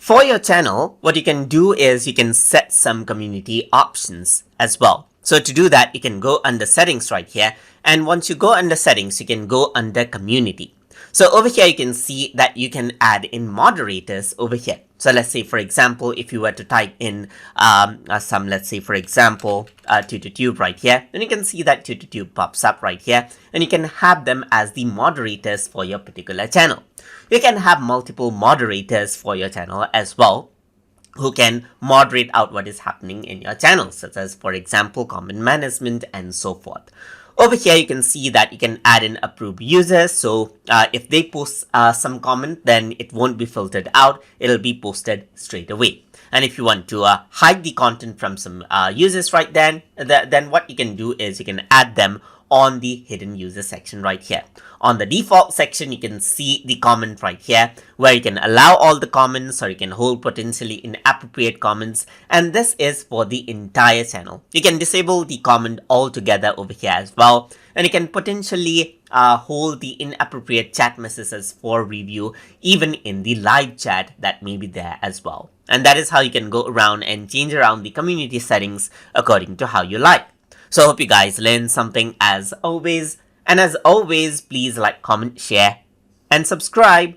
For your channel, what you can do is you can set some community options as well. So to do that, you can go under settings right here. And once you go under settings, you can go under community. So over here, you can see that you can add in moderators over here. So let's say, for example, if you were to type in let's say, for example, TutorTube right here, then you can see that TutorTube pops up right here, and you can have them as the moderators for your particular channel. You can have multiple moderators for your channel as well, who can moderate out what is happening in your channel, such as, for example, comment management and so forth. Over here, you can see that you can add in approved users. So if they post some comment, then it won't be filtered out. It'll be posted straight away. And if you want to hide the content from some users right then what you can do is you can add them on the hidden user section right here. On the default section, you can see the comment right here where you can allow all the comments, or you can hold potentially inappropriate comments, and this is for the entire channel. You can disable the comment altogether over here as well, and you can potentially hold the inappropriate chat messages for review even in the live chat that may be there as well. And that is how you can go around and change around the community settings according to how you like. So I hope you guys learned something as always. And as always, please like, comment, share, and subscribe.